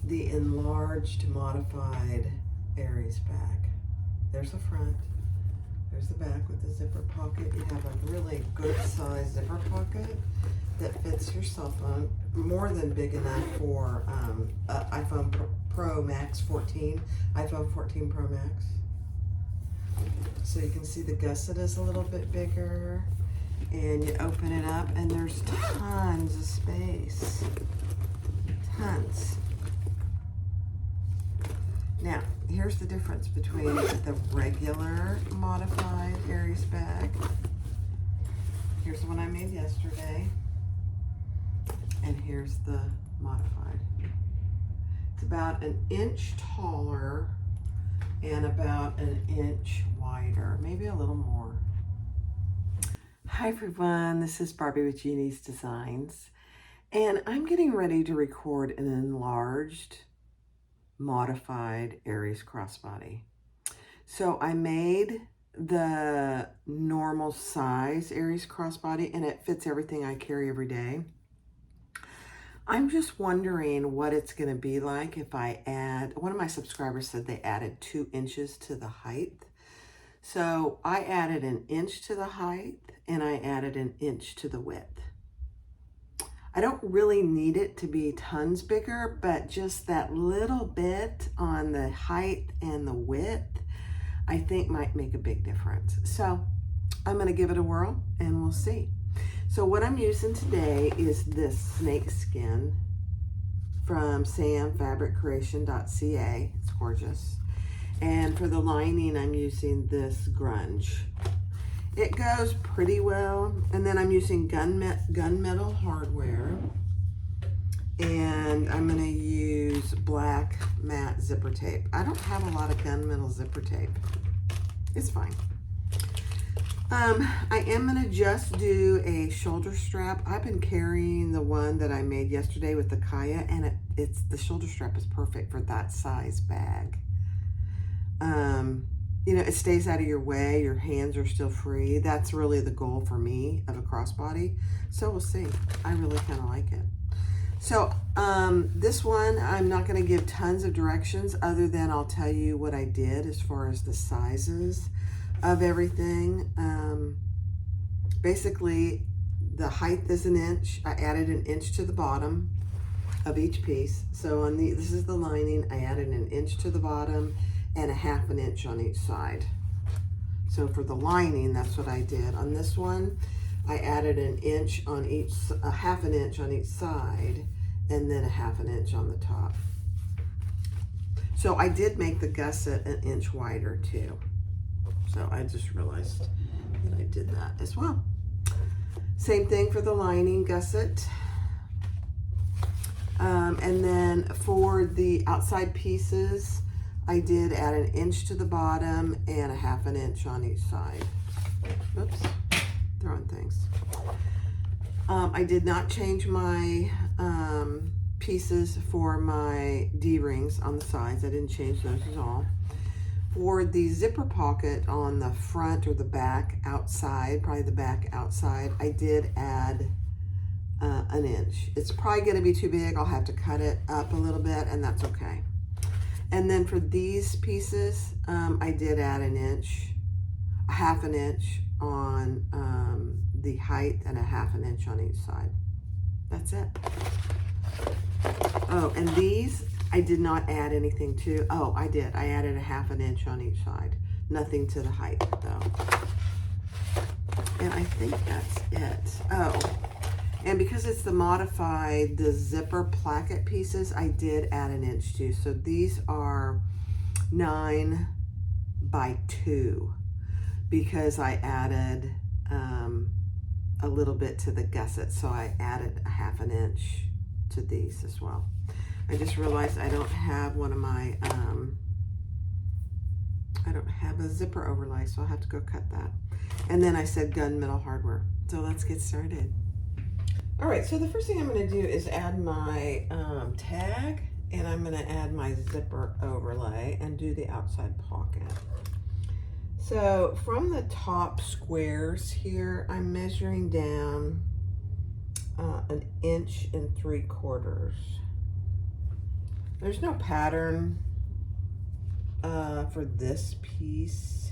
the enlarged modified Aries bag. There's the front, there's the back with the zipper pocket. You have a really good size zipper pocket that fits your cell phone, more than big enough for iPhone Pro Max 14, iPhone 14 Pro Max. So you can see the gusset is a little bit bigger, and you open it up and there's tons of space, tons. Now, here's the difference between the regular modified Aries bag. Here's the one I made yesterday, and here's the modified. It's about an inch taller and about an inch wider, maybe a little more. Hi everyone, this is Barbie with Jeannie's Designs, and I'm getting ready to record an enlarged modified Aries crossbody. So I made the normal size Aries crossbody and it fits everything I carry every day. I'm just wondering what it's going to be like if I add, one of my subscribers said they added 2 inches to the height. So I added an inch to the height and I added an inch to the width. I don't really need it to be tons bigger, but just that little bit on the height and the width, I think might make a big difference. So I'm going to give it a whirl and we'll see. So what I'm using today is this snake skin from samfabriccreation.ca. It's gorgeous. And for the lining, I'm using this grunge. It goes pretty well. And then I'm using gunmetal hardware. And I'm going to use black matte zipper tape. I don't have a lot of gunmetal zipper tape. It's fine. I am going to just do a shoulder strap. I've been carrying the one that I made yesterday with the Kaya, and the shoulder strap is perfect for that size bag. You know, it stays out of your way. Your hands are still free. That's really the goal for me of a crossbody. So we'll see. I really kind of like it. So this one, I'm not going to give tons of directions other than I'll tell you what I did as far as the sizes of everything. Basically, the height is an inch. I added an inch to the bottom of each piece. So on this is the lining. I added an inch to the bottom and a half an inch on each side. So for the lining, that's what I did. On this one, I added an inch on each, a half an inch on each side, and then a half an inch on the top. So I did make the gusset an inch wider too. So I just realized that I did that as well. Same thing for the lining gusset. And then for the outside pieces, I did add an inch to the bottom and a half an inch on each side. Oops, throwing things. I did not change my pieces for my D-rings on the sides. I didn't change those at all. For the zipper pocket on the front or the back outside, probably the back outside, I did add an inch. It's probably going to be too big. I'll have to cut it up a little bit, and that's okay. And then for these pieces, I did add an inch, a half an inch on the height and a half an inch on each side. That's it. Oh, and these, I did not add anything to. Oh, I did. I added a half an inch on each side. Nothing to the height, though. And I think that's it. Oh, and because it's the modified, the zipper placket pieces, I did add an inch too. So these are 9 by 2 because I added a little bit to the gusset. So I added a half an inch to these as well. I just realized I don't have one of my, I don't have a zipper overlay, so I'll have to go cut that. And then I said gunmetal hardware. So let's get started. All right, so the first thing I'm going to do is add my tag, and I'm going to add my zipper overlay and do the outside pocket. So from the top squares here, I'm measuring down 1 3/4 inches. There's no pattern for this piece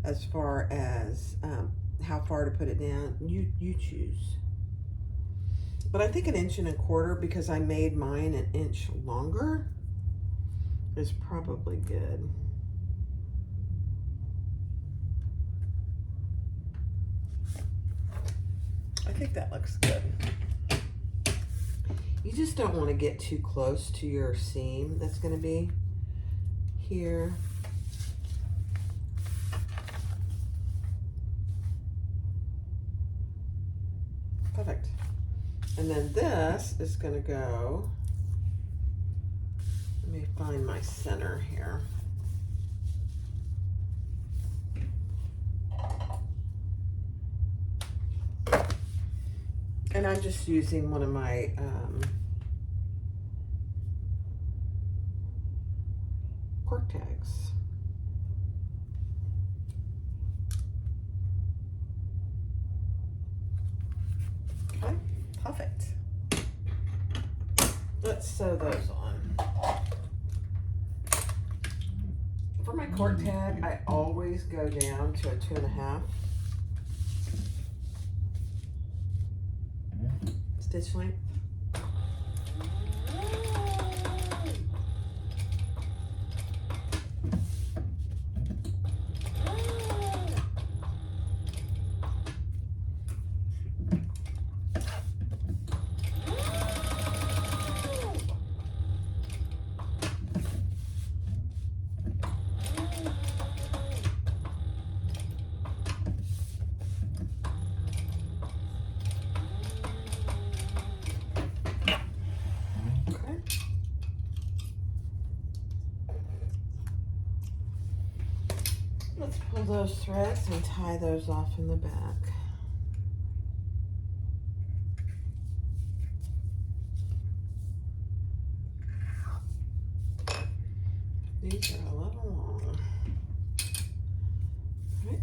as far as how far to put it down. You choose. But I think 1.25 inches, because I made mine 1 inch longer, is probably good. I think that looks good. You just don't want to get too close to your seam that's going to be here. Perfect. And then this is going to go, let me find my center here. And I'm just using one of my cork tags. Okay, perfect. Let's sew those on. For my cork tag, I always go down to a 2.5 stitch length. Let's pull those threads and tie those off in the back. These are a little long. Right.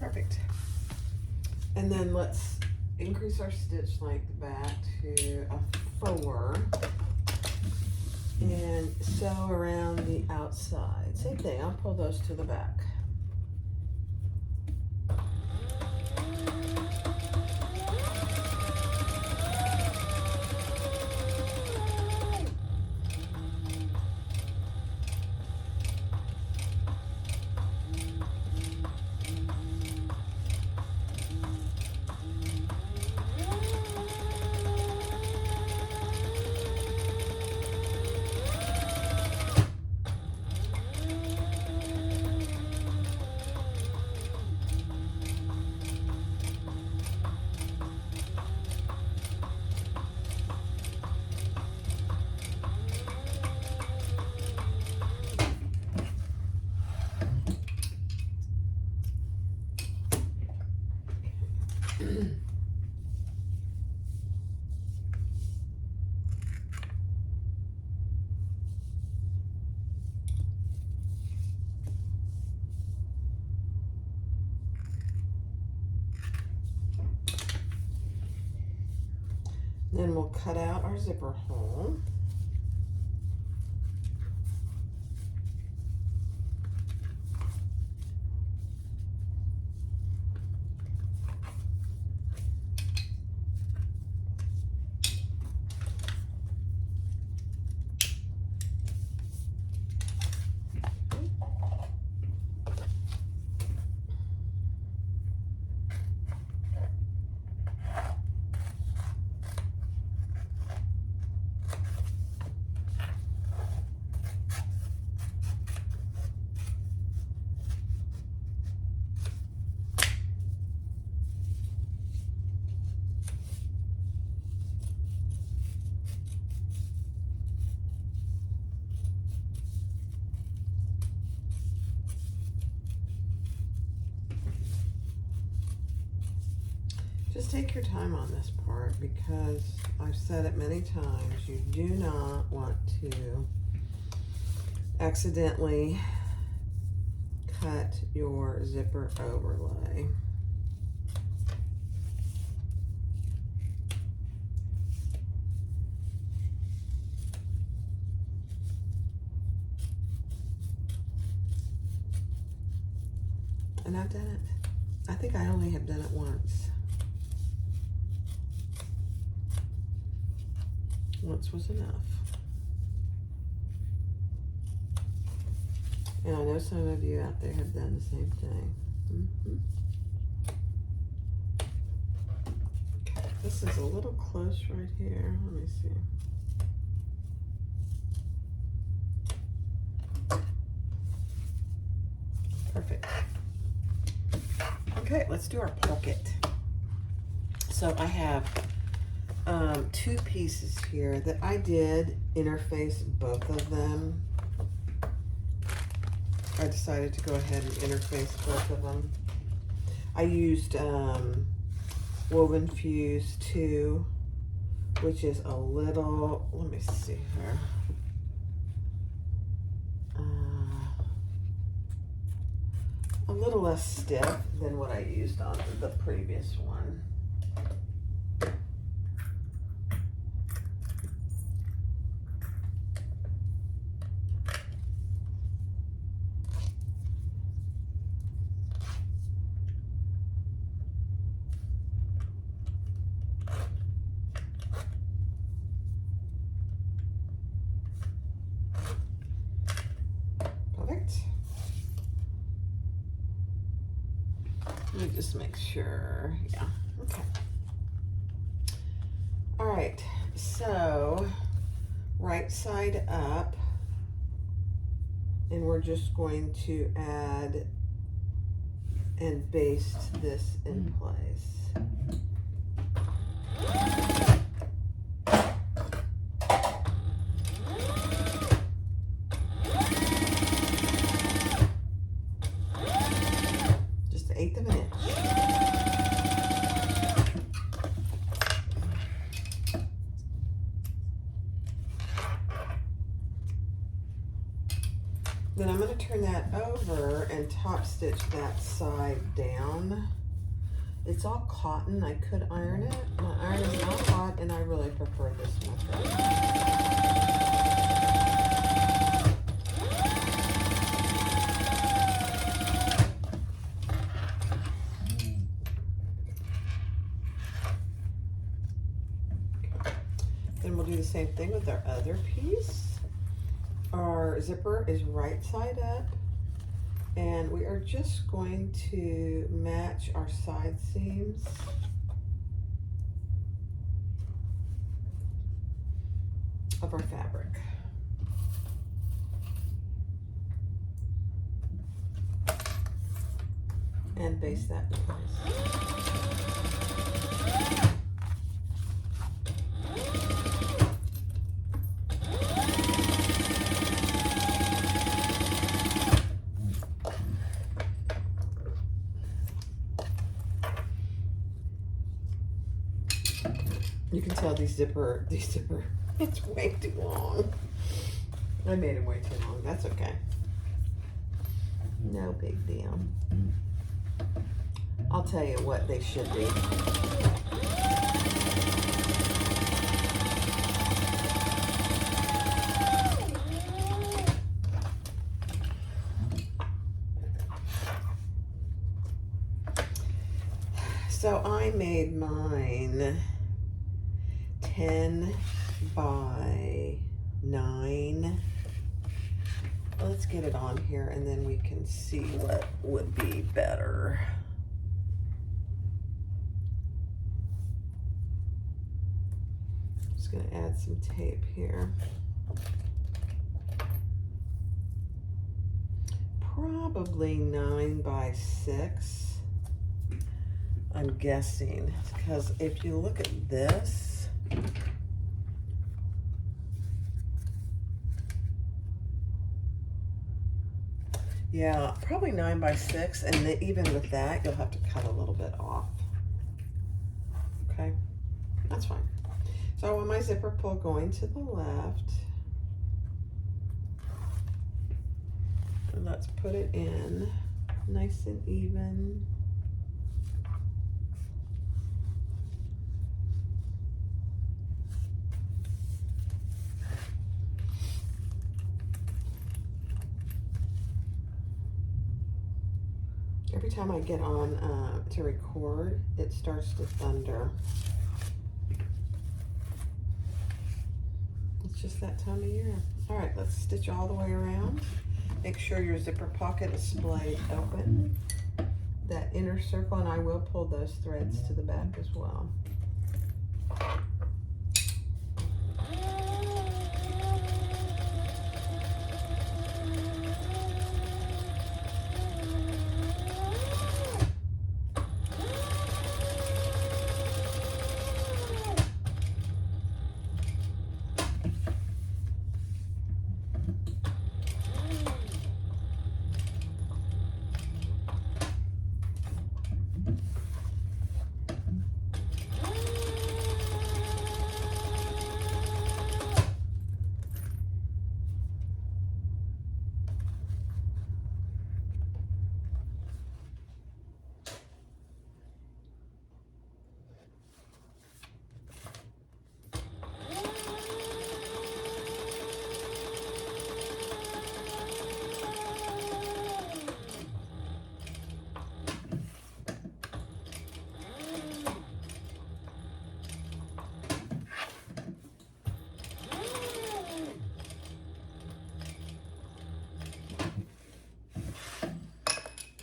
Perfect. And then let's increase our stitch length back to a 4 and sew around the outside. Same thing, I'll pull those to the back. Then we'll cut out our zipper hole. Just take your time on this part, because I've said it many times, you do not want to accidentally cut your zipper overlay. And I've done it. I think I only have done it once. Once was enough. And I know some of you out there have done the same thing. Okay, this is a little close right here. Let me see. Perfect. Okay, let's do our pocket. So I have two pieces here that I did interface both of them. I decided to go ahead and interface both of them. I used Woven Fuse 2, which is a little, let me see here. A little less stiff than what I used on the previous one. Perfect. Let me just make sure. Yeah, okay. All right, so right side up, and we're just going to add and baste this in place. Just 1/8 of an inch. Then I'm going to turn that over and top stitch that side down. It's all cotton. I could iron it. My iron is not hot, and I really prefer this method. Then we'll do the same thing with our other piece. Our zipper is right side up, and we are just going to match our side seams. Of our fabric. And baste that in place. You can tell these zipper, it's way too long. I made it way too long. That's okay. No big deal. I'll tell you what they should be. So I made mine 10 by 9. Let's get it on here, and then we can see what would be better. Just gonna add some tape here. Probably 9 by 6. I'm guessing, because if you look at this, yeah, probably 9 by 6, and even with that, you'll have to cut a little bit off. okay? That's fine. So I want my zipper pull going to the left. And let's put it in nice and even. Every time I get on to record, it starts to thunder. It's just that time of year. All right, let's stitch all the way around. Make sure your zipper pocket is splayed open. That inner circle, and I will pull those threads to the back as well.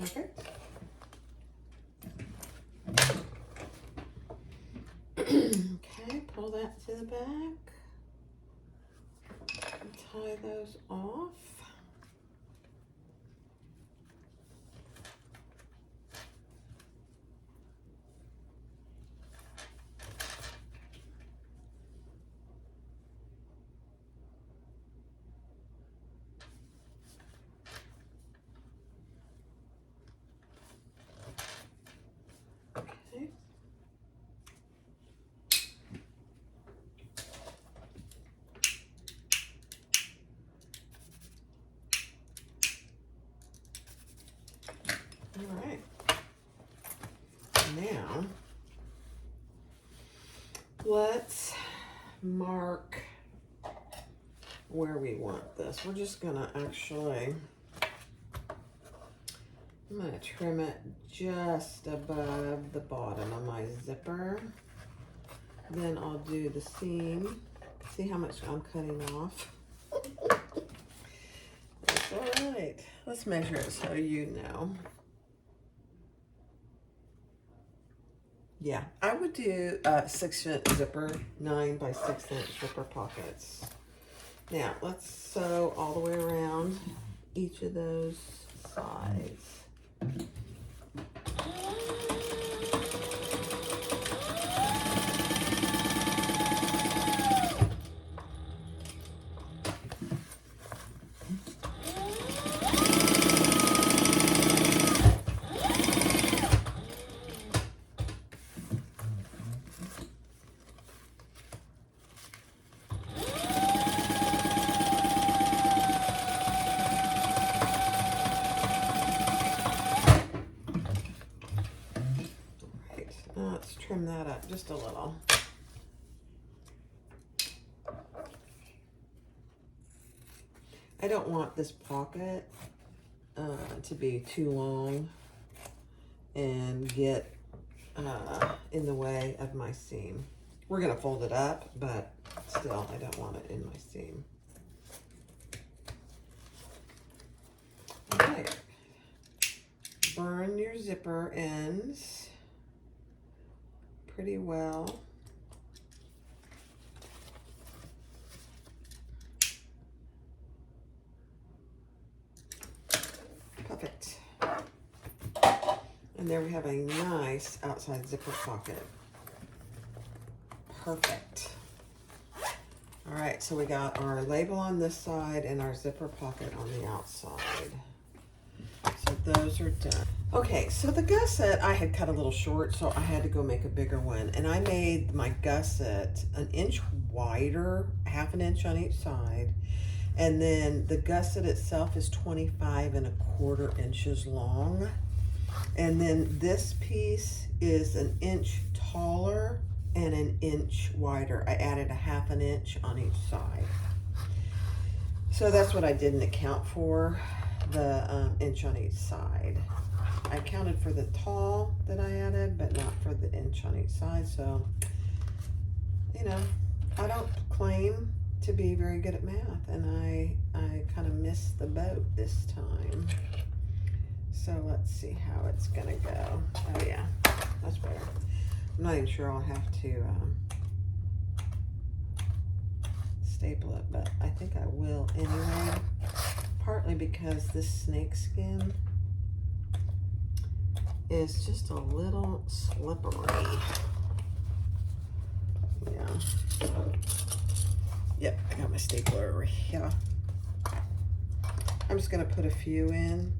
Perfect. Okay, pull that to the back. And tie those off. All right, now let's mark where we want this. We're just gonna actually, I'm gonna trim it just above the bottom of my zipper. Then I'll do the seam. See how much I'm cutting off? That's all right. Let's measure it so you know. Yeah, I would do 6-inch zipper, 9 by 6-inch zipper pockets. Now, let's sew all the way around each of those sides. Let's trim that up just a little. I don't want this pocket to be too long and get in the way of my seam. We're gonna fold it up, but still I don't want it in my seam. All right, burn your zipper ends pretty well. Perfect. And there we have a nice outside zipper pocket. Perfect. All right, so we got our label on this side and our zipper pocket on the outside. So those are done. Okay, so the gusset I had cut a little short, so I had to go make a bigger one. And I made my gusset an inch wider, half an inch on each side. And then the gusset itself is 25¼ inches long. And then this piece is an inch taller and an inch wider. I added a half an inch on each side. So that's what I didn't account for, the inch on each side. I counted for the tall that I added, but not for the inch on each side. So, you know, I don't claim to be very good at math, and I kind of missed the boat this time. So let's see how it's gonna go. Oh yeah, that's better. I'm not even sure I'll have to staple it, but I think I will anyway. Partly because this snake skin is just a little slippery. Yeah. Yep, I got my stapler over here. I'm just gonna put a few in.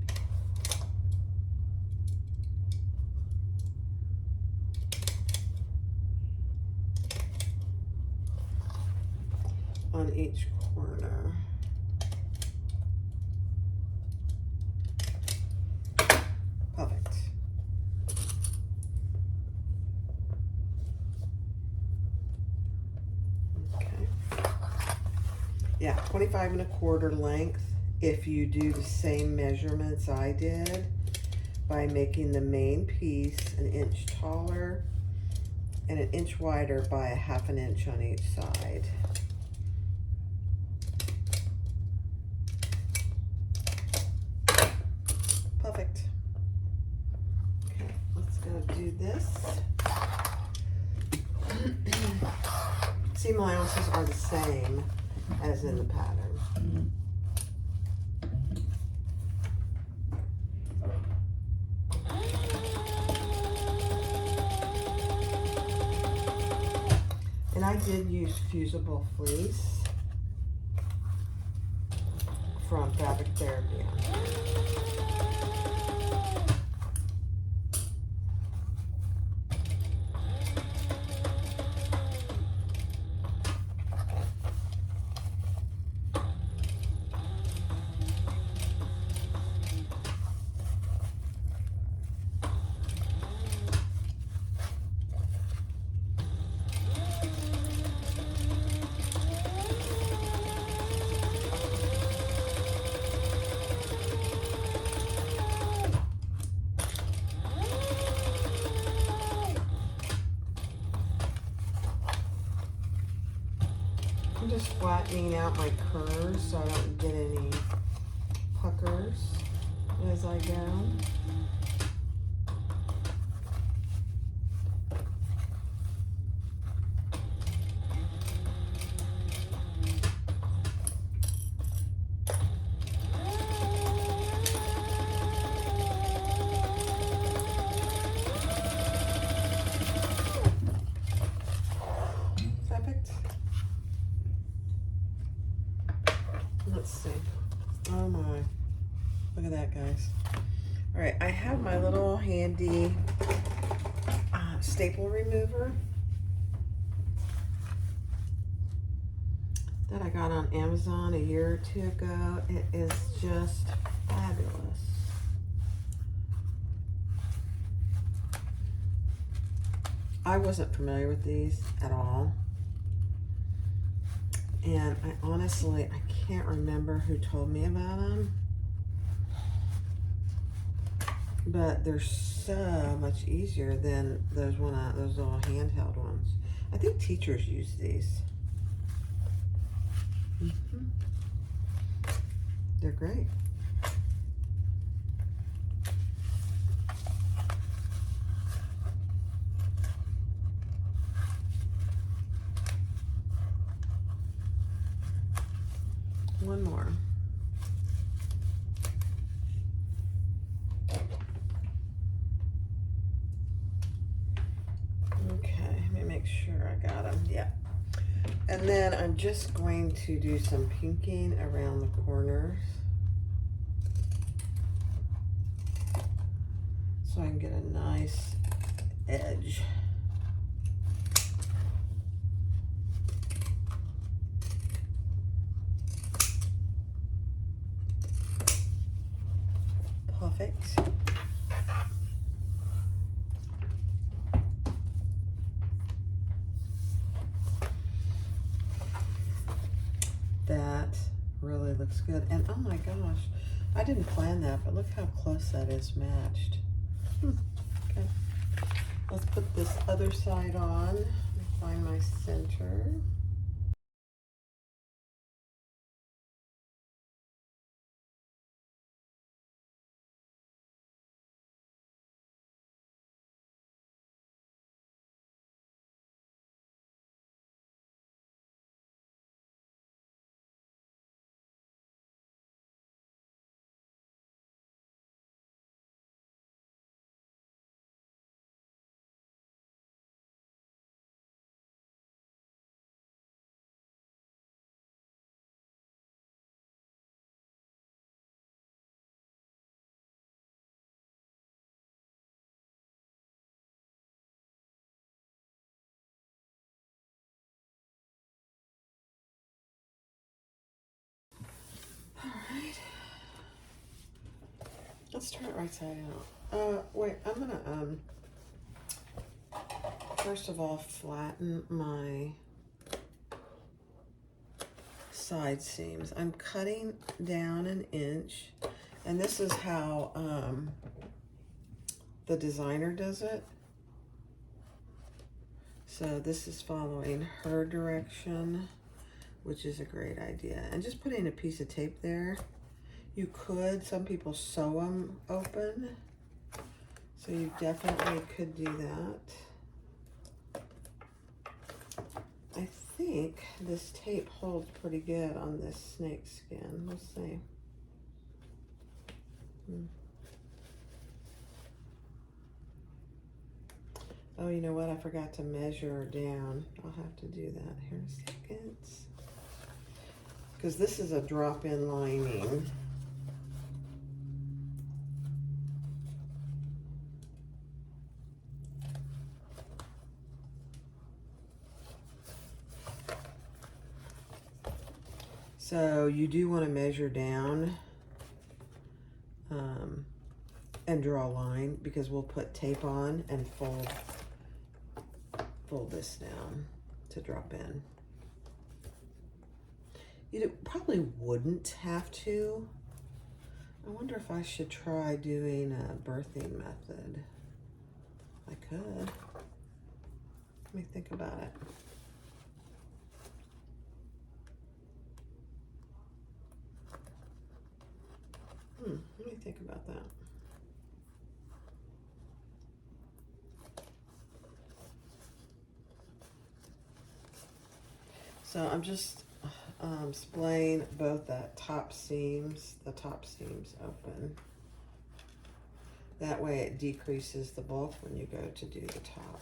On each corner. Perfect. Okay. Yeah, 25¼ length if you do the same measurements I did by making the main piece an inch taller and an inch wider by a half an inch on each side. Perfect. Okay, let's go do this. Seam allowances are the same as in the pattern. And I did use fusible fleece from Fabric Therapy. I'm just flattening out my curves so I don't get any puckers as I go. Let's see. Oh my. Look at that, guys. All right, I have my little handy staple remover that I got on Amazon a year or two ago. It is just fabulous. I wasn't familiar with these at all. And I honestly can't remember who told me about them. But they're so much easier than those little handheld ones. I think teachers use these. They're great. One more. Okay, let me make sure I got them. Yeah. And then I'm just going to do some pinking around the corners. so I can get a nice edge. Perfect. That really looks good. And oh my gosh, I didn't plan that, but look how close that is matched. Okay. Let's put this other side on. Let me find my center. All right. Let's turn it right side out. Wait, I'm gonna, first of all, flatten my side seams. I'm cutting down 1 inch, and this is how the designer does it. So this is following her direction, which is a great idea. And just putting a piece of tape there. You could, some people sew them open, so you definitely could do that. I think this tape holds pretty good on this snake skin. We'll see. Oh, you know what? I forgot to measure down. I'll have to do that here in a second. Because this is a drop-in lining. So you do want to measure down and draw a line, because we'll put tape on and fold this down to drop in. You probably wouldn't have to. I wonder if I should try doing a birthing method. I could. Let me think about it. Let me think about that. So I'm just splaying both the top seams open. That way it decreases the bulk when you go to do the top.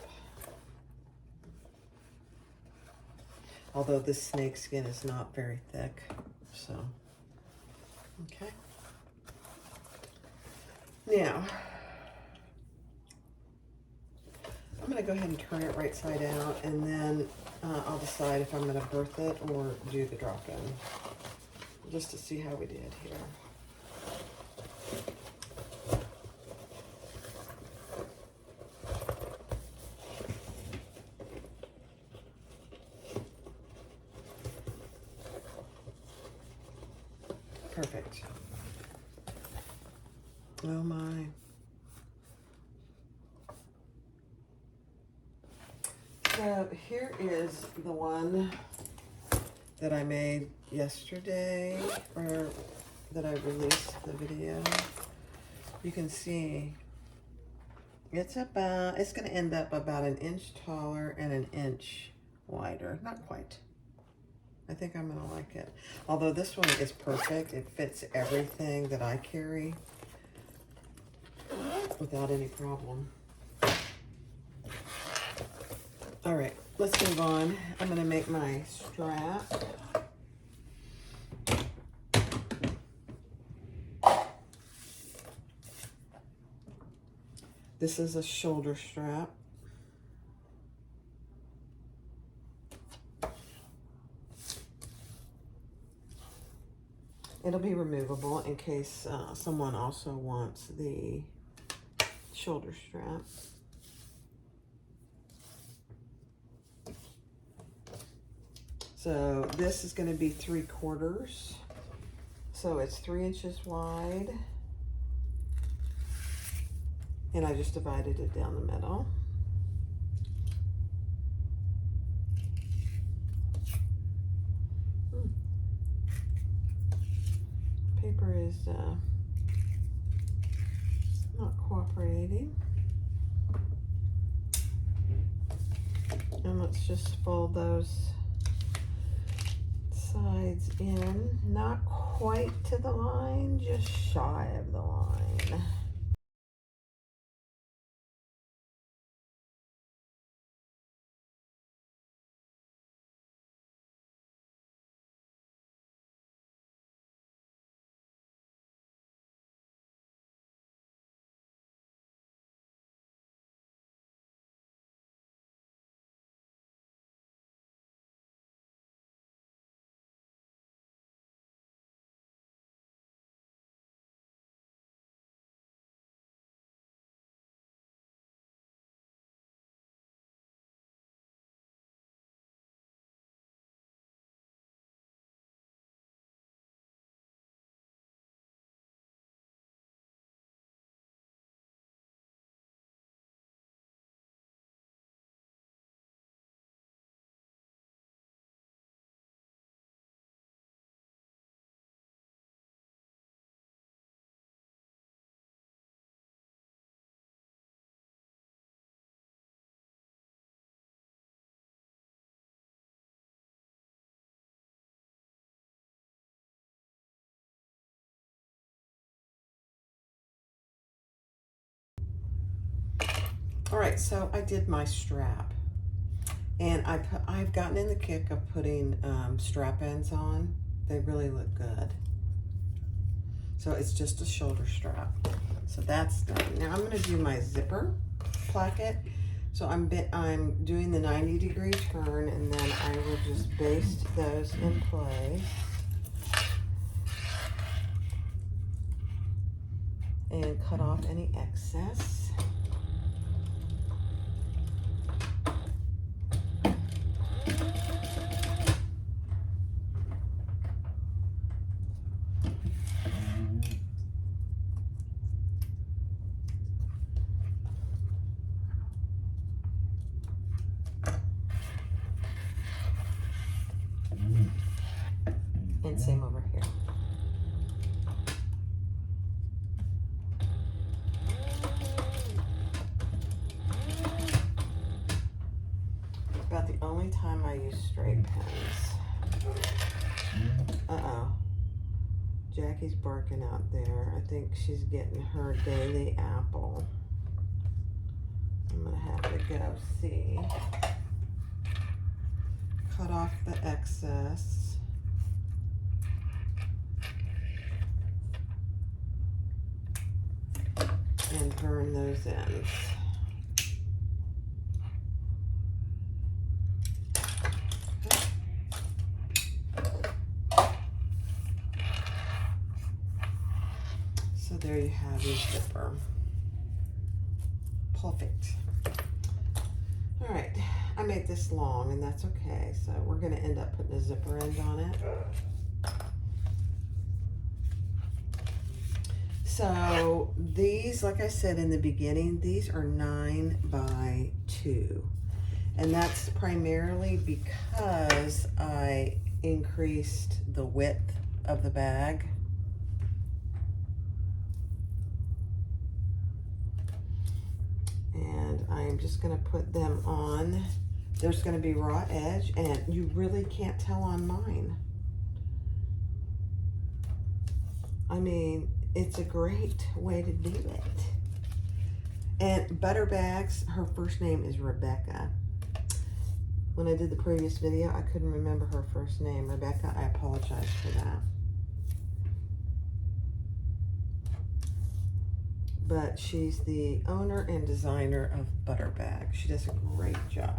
Although this snake skin is not very thick, so, okay. Now, I'm gonna go ahead and turn it right side out, and then I'll decide if I'm gonna birth it or do the drop-in, just to see how we did here. Perfect. Oh my. So here is the one that I made yesterday, or that I released the video. You can see it's going to end up about 1 inch taller and 1 inch wider. Not quite. I think I'm going to like it. Although this one is perfect. It fits everything that I carry without any problem. All right, let's move on. I'm going to make my strap. This is a shoulder strap. It'll be removable in case someone also wants the shoulder strap. So this is going to be 3/4. So it's 3 inches wide. And I just divided it down the middle. Paper is not cooperating. And let's just fold those sides in, not quite to the line, just shy of the line. All right, so I did my strap, and I've gotten in the kick of putting strap ends on. They really look good. So it's just a shoulder strap. So that's done. Now I'm going to do my zipper placket. So I'm doing the 90-degree turn, and then I will just baste those in place. And cut off any excess. And same over here. About the only time I use straight pins. Uh-oh. Jackie's barking out there. I think she's getting her daily apple. I'm gonna have to go see. Cut off the excess. And burn those ends. So there you have your zipper. Perfect. All right, I made this long, and that's okay. So we're going to end up putting a zipper end on it. So these, like I said in the beginning, these are 9 by 2. And that's primarily because I increased the width of the bag. And I'm just going to put them on. There's going to be raw edge, and you really can't tell on mine. I mean, it's a great way to do it. And Butter Bags, her first name is Rebecca. When I did the previous video, I couldn't remember her first name. Rebecca, I apologize for that. but she's the owner and designer of Butterbag. She does a great job.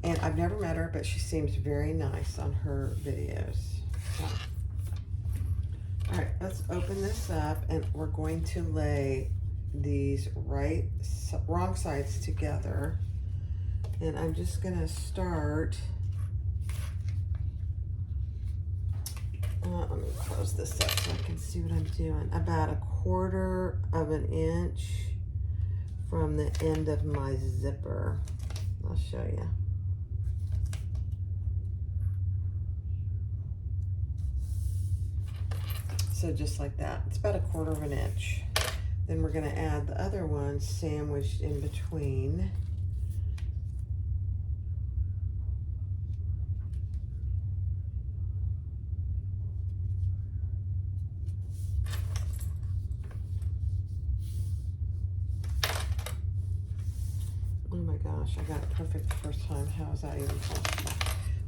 And I've never met her, but she seems very nice on her videos. So. All right, let's open this up, and we're going to lay these wrong sides together. And I'm just gonna start, let me close this up so I can see what I'm doing. About 1/4 of an inch from the end of my zipper. I'll show you. So just like that, it's about 1/4 of an inch. Then we're gonna add the other one sandwiched in between. Oh my gosh, I got it perfect the first time. How is that even possible?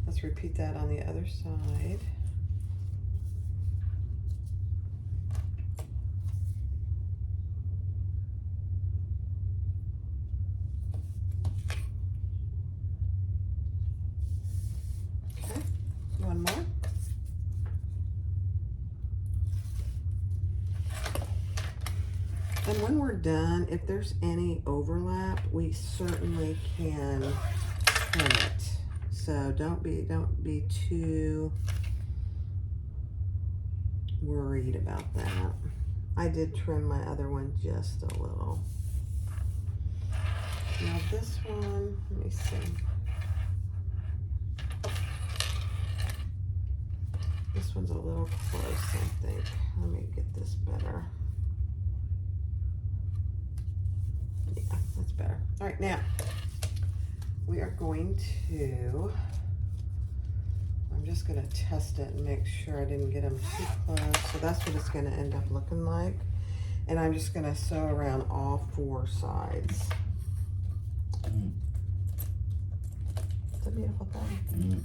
Let's repeat that on the other side. Okay, one more. And when we're done, if there's any overlap, we certainly can trim it. So don't be too worried about that. I did trim my other one just a little. Now this one, let me see. This one's a little close, I think. Let me get this better. Yeah, that's better. All right, now we are going to, I'm just gonna test it and make sure I didn't get them too close. So that's what it's gonna end up looking like. And I'm just gonna sew around all 4 sides. It's a beautiful thing.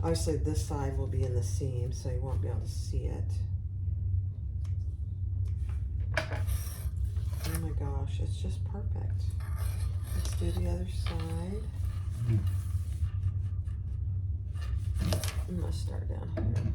Obviously this side will be in the seam, so you won't be able to see it. Oh my gosh, it's just perfect. Let's do the other side. I'm gonna start down here.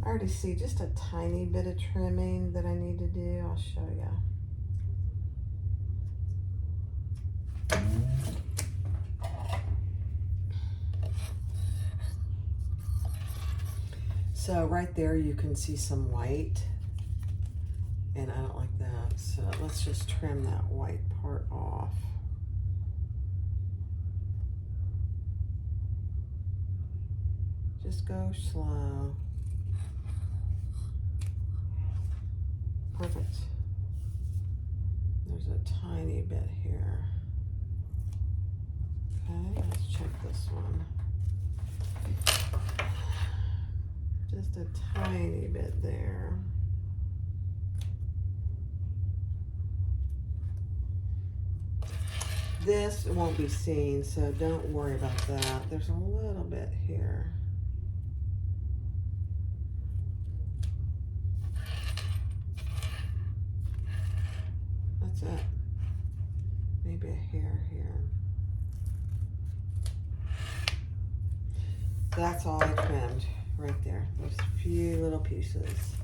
I already see just a tiny bit of trimming that I need to do. I'll show you. So right there you can see some white, and I don't like that. So let's just trim that white part off. Just go slow. Perfect. There's a tiny bit here. check this one. Just a tiny bit there. This won't be seen, so don't worry about that. There's a little bit here. That's it. Maybe a hair here. That's all I trimmed right there. Those few little pieces.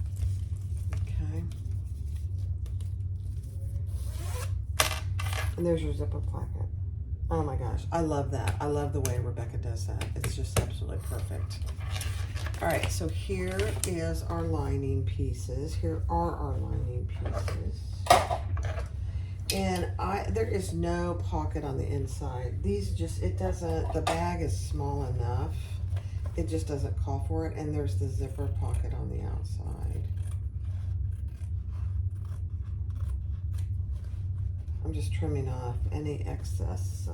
Okay. And there's your zipper placket. Oh my gosh, I love that. I love the way Rebecca does that. It's just absolutely perfect. All right, so here is our lining pieces. Here are our lining pieces. And there is no pocket on the inside. These just, it doesn't, the bag is small enough. It just doesn't call for it. And there's the zipper pocket on the outside. I'm just trimming off any excess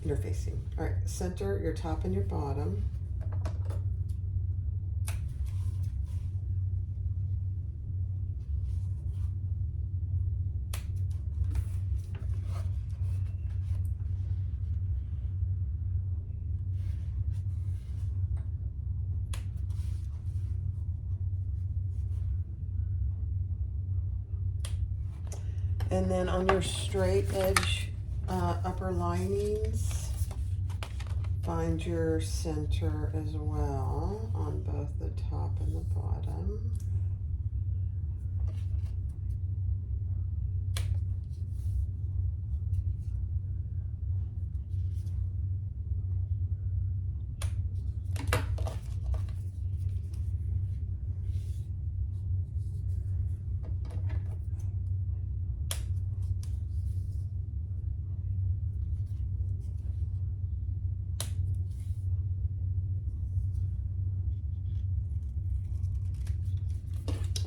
interfacing. All right, center your top and your bottom. And then on your straight edge upper linings, find your center as well on both the top and the bottom.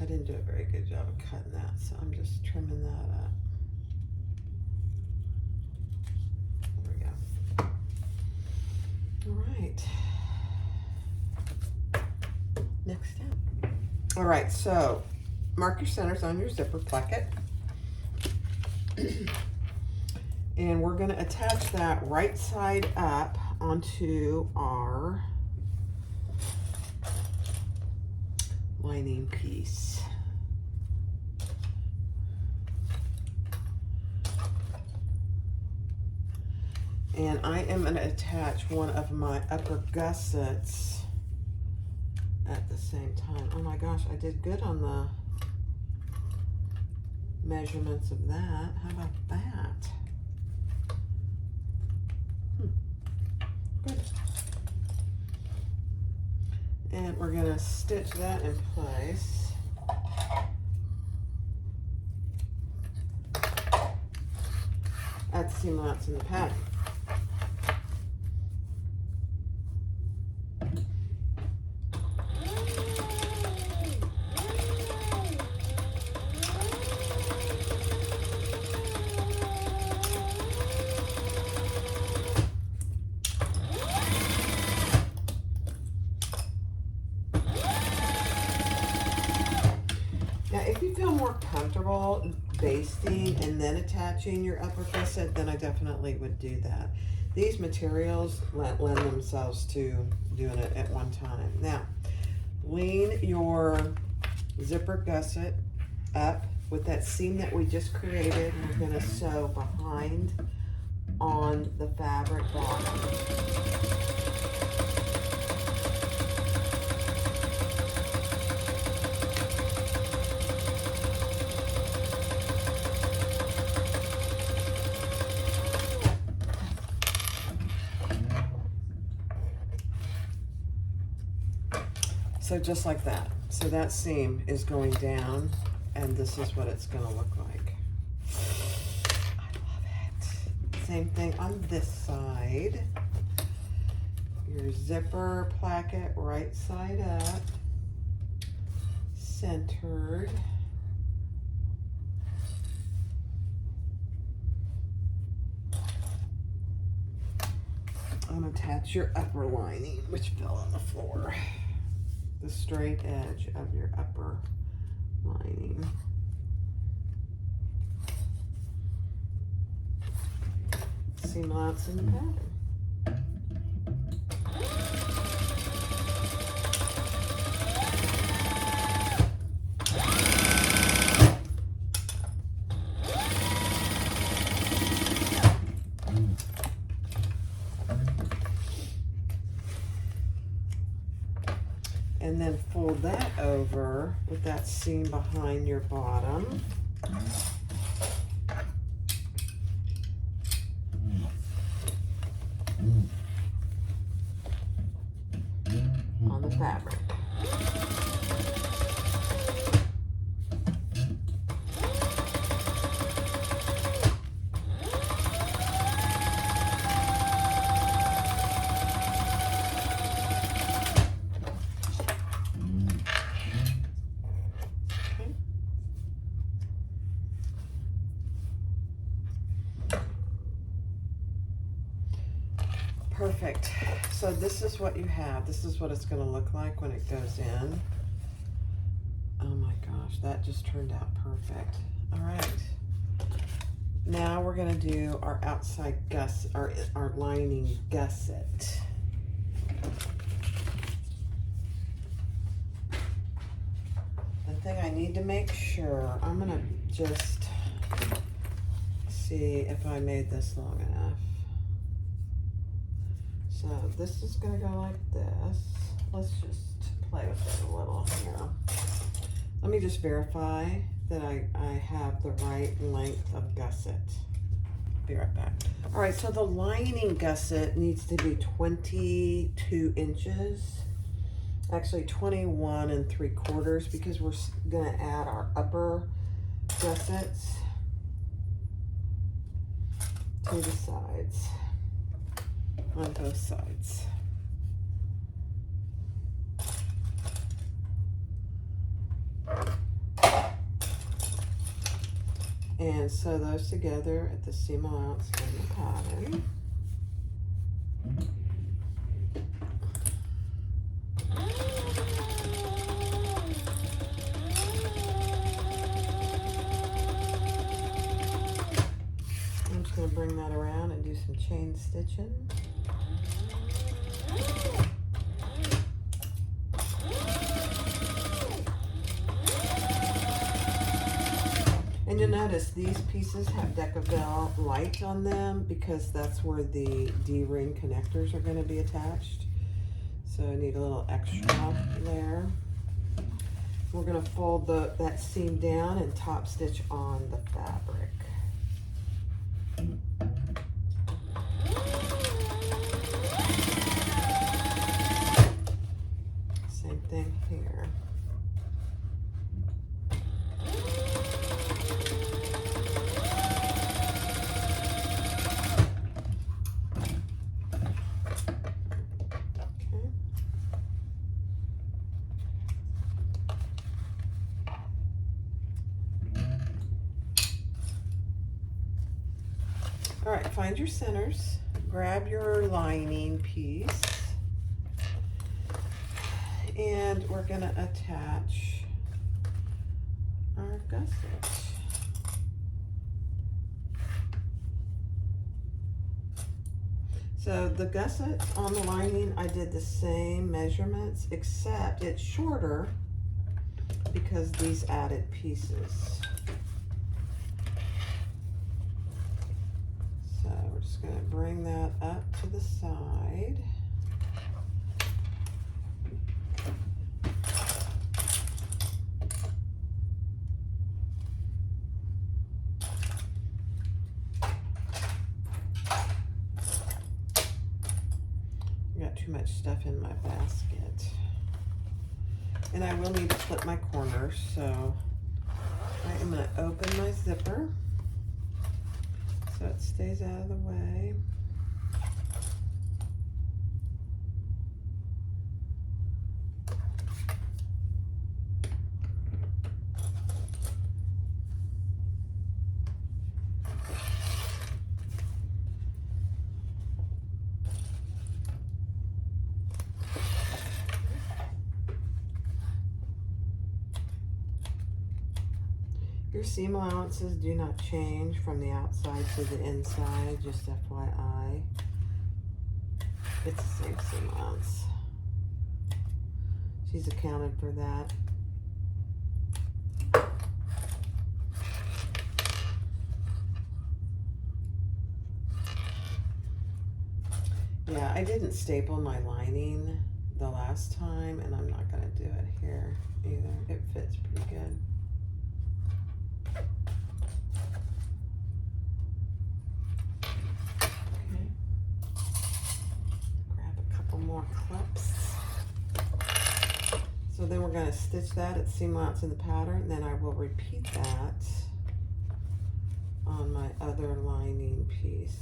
I didn't do a very good job of cutting that, so I'm just trimming that up. There we go. All right. Next step. All right, so mark your centers on your zipper placket. And we're going to attach that right side up onto our lining piece. And I am going to attach one of my upper gussets at the same time. Oh my gosh, I did good on the measurements of that. How about that? Good. And we're going to stitch that in place. At the seam allowance in the pattern. If you feel more comfortable basting and then attaching your upper gusset, then I definitely would do that. These materials lend themselves to doing it at one time. Now, lean your zipper gusset up with that seam that we just created. We're going to sew behind on the fabric bottom. So just like that. So that seam is going down, and this is what it's going to look like. I love it. Same thing on this side. Your zipper placket right side up, centered. attach your upper lining, which fell on the floor. The straight edge of your upper lining. Seam allowance in the pattern. And then fold that over with that seam behind your bottom. On the fabric. Perfect. So this is what you have. This is what it's going to look like when it goes in. Oh my gosh, that just turned out perfect. All right. Now we're going to do our outside our lining gusset. The thing I need to make sure, I'm going to just see if I made this long enough. So this is going to go like this. Let's just play with it a little here. Let me just verify that I have the right length of gusset. Be right back. All right, so the lining gusset needs to be 22 inches. Actually 21 3/4 because we're going to add our upper gussets to the sides. On both sides. And sew those together at the seam allowance in the pattern. I'm just going to bring that around and do some chain stitching. And you'll notice these pieces have Decavelle light on them because that's where the D-ring connectors are going to be attached. So I need a little extra there. We're going to fold that seam down and top stitch on the fabric. Same thing here. All right, find your centers, grab your lining piece, and we're going to attach our gusset. So the gusset on the lining, I did the same measurements, except it's shorter because these added pieces. We're just going to bring that up to the side. I got too much stuff in my basket. And I will need to flip my corners, so I am going to open my zipper so it stays out of the way. Your seam allowances do not change from the outside to the inside, just FYI. It's the same seam allowance. She's accounted for that. Yeah, I didn't staple my lining the last time, and I'm not going to do it here either. It fits pretty good. Okay. Grab a couple more clips. So then we're going to stitch that at seam allowance in the pattern, and then I will repeat that on my other lining piece.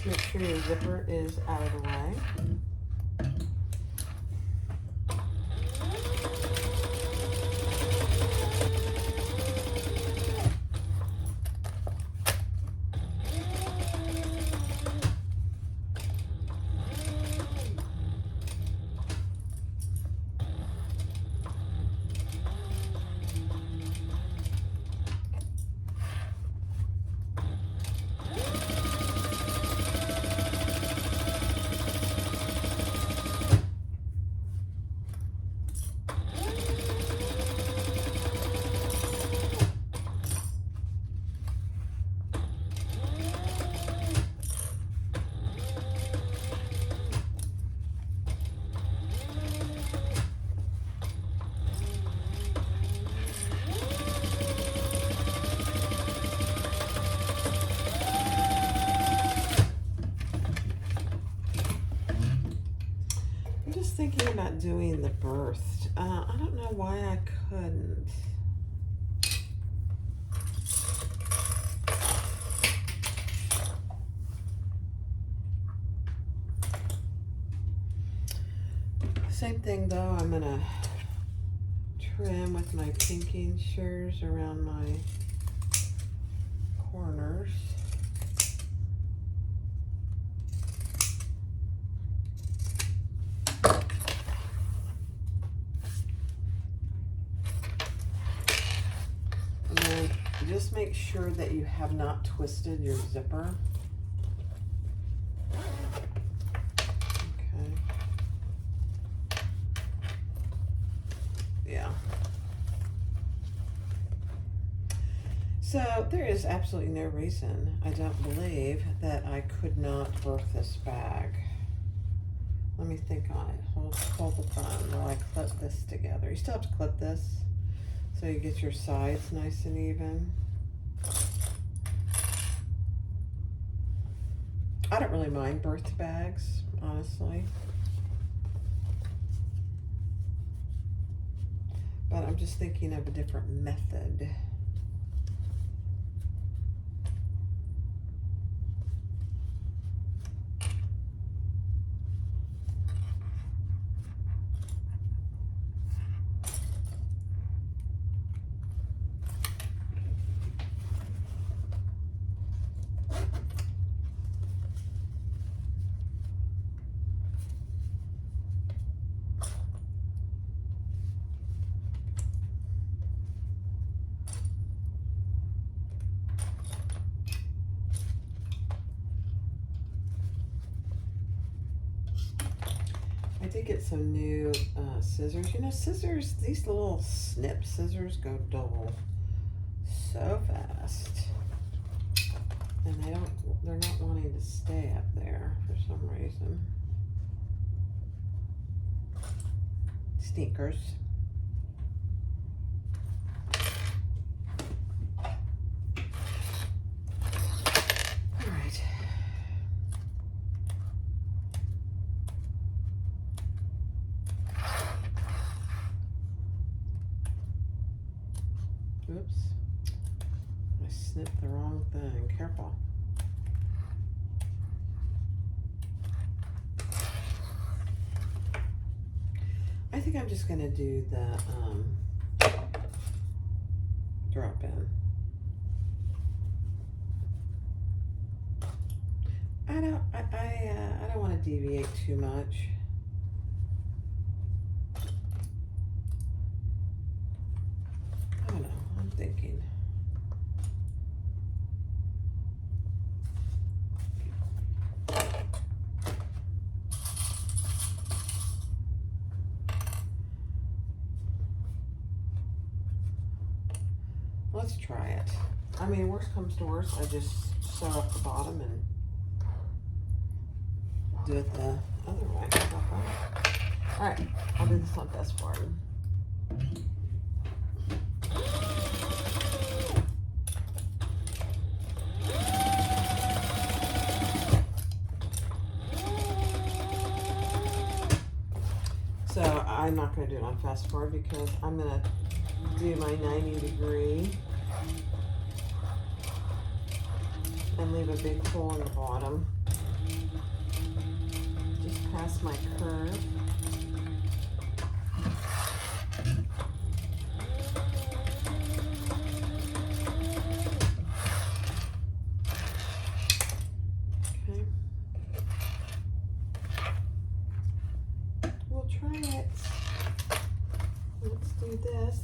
Make sure your zipper is out of the way. Thinking about doing the burst. I don't know why I couldn't. Same thing though, I'm gonna trim with my pinking shears around my corners. Just make sure that you have not twisted your zipper. Okay. Yeah. So there is absolutely no reason, I don't believe, that I could not birth this bag. Let me think on it. Hold the phone while I clip this together. You still have to clip this so you get your sides nice and even. I don't really mind birth bags, honestly. But I'm just thinking of a different method. I did get some new scissors. You know, scissors, these little snip scissors go dull so fast. And they're not wanting to stay up there for some reason. Sneakers. All right. Oops, I snipped the wrong thing. Careful. I think I'm just going to do the drop in. I don't want to deviate too much. I don't know. I'm thinking. Let's try it. I mean, worst comes to worst, I just sew up the bottom and do it the other way. All right, I'll do this on fast forward. So I'm not going to do it on fast forward because I'm going to do my 90-degree and leave a big hole in the bottom. Just past my curve. Okay. We'll try it. Let's do this.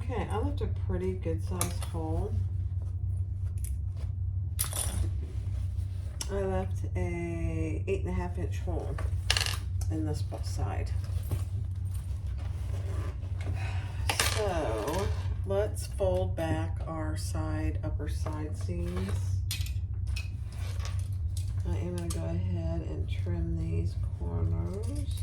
Okay, I left a pretty good sized hole. I left a 8.5-inch hole in this side. So let's fold back our upper side seams. I am going to go ahead and trim these corners.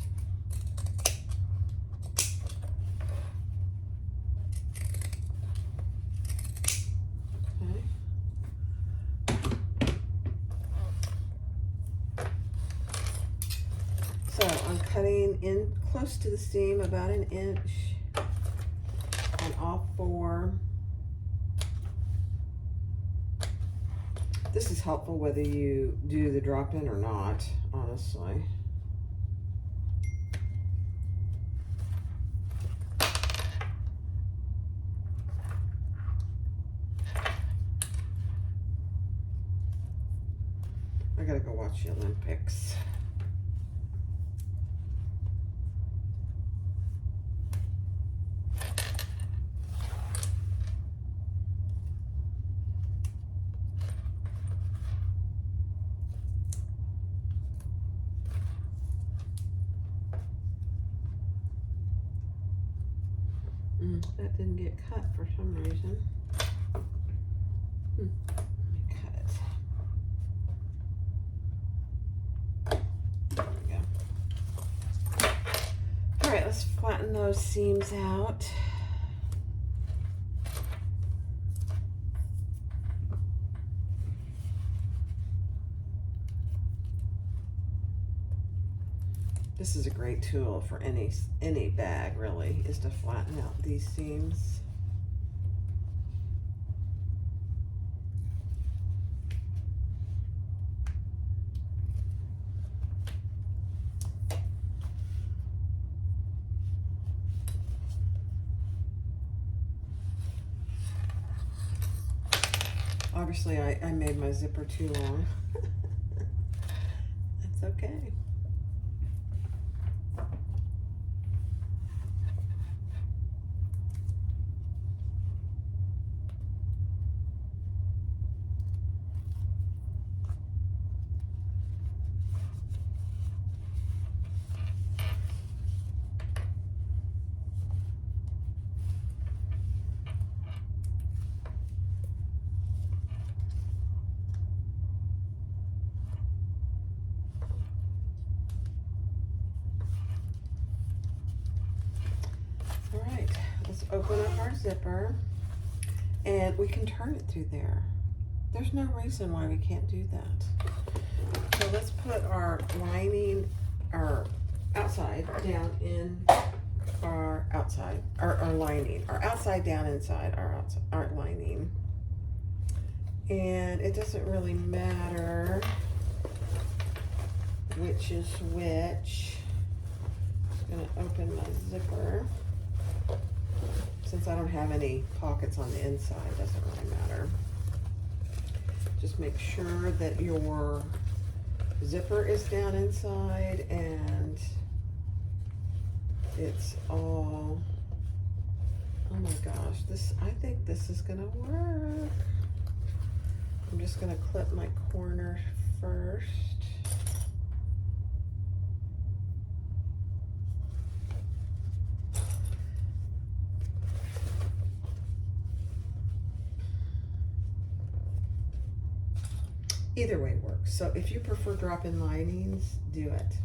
So I'm cutting in close to the seam, about 1 inch on all 4. This is helpful whether you do the drop in or not, honestly. I gotta go watch the Olympics. That didn't get cut for some reason. Let me cut it. There we go. All right, let's flatten those seams out. This is a great tool for any bag, really, is to flatten out these seams. Obviously, I made my zipper too long. That's okay. All right, let's open up our zipper, and we can turn it through there. There's no reason why we can't do that. So let's put our lining, our outside down in our outside, our lining, our outside down inside our lining. And it doesn't really matter which is which. I'm gonna open my zipper. Since I don't have any pockets on the inside, it doesn't really matter. Just make sure that your zipper is down inside and it's all, oh my gosh, I think this is gonna work. I'm just gonna clip my corner first. Either way works. So if you prefer drop-in linings, do it.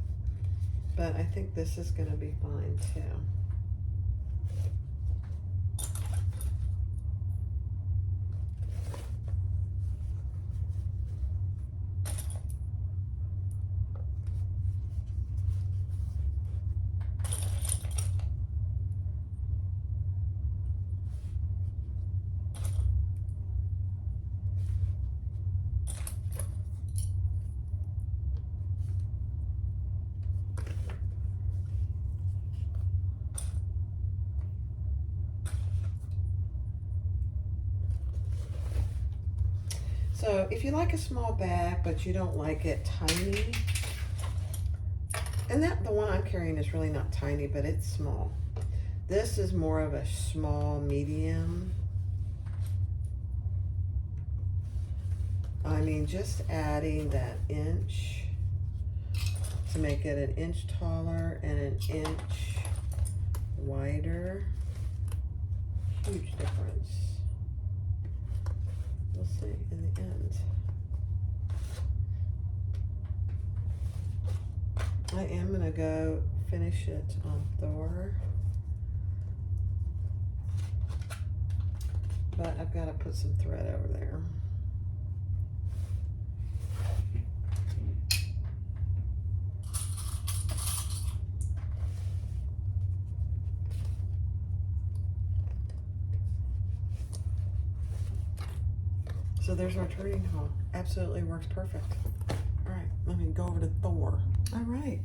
But I think this is gonna be fine too. So if you like a small bag, but you don't like it tiny, and the one I'm carrying is really not tiny, but it's small. This is more of a small medium. I mean, just adding that inch to make it an inch taller and an inch wider, huge difference. We'll see in the end. I am gonna go finish it on Thor, but I've got to put some thread over there. So there's our turning haul. Absolutely works perfect. All right, let me go over to Thor. All right.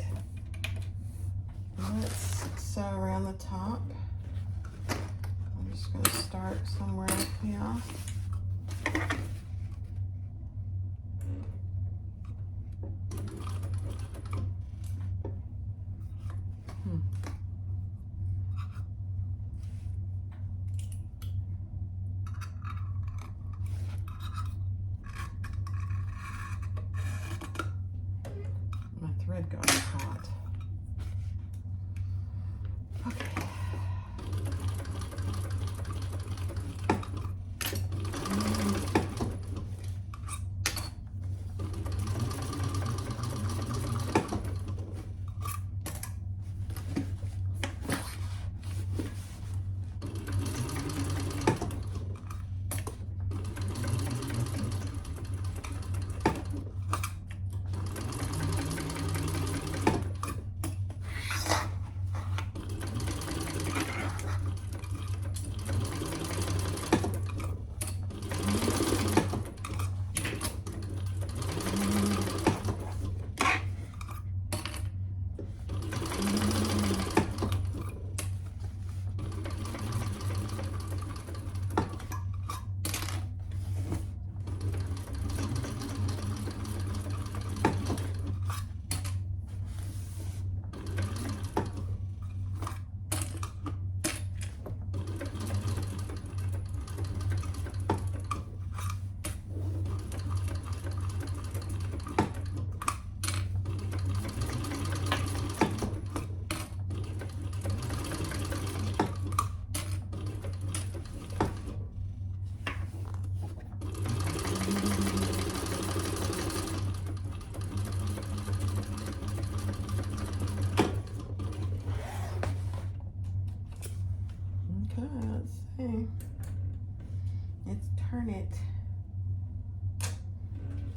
Let's sew around the top. I'm just going to start somewhere up here. Thread got caught. Okay.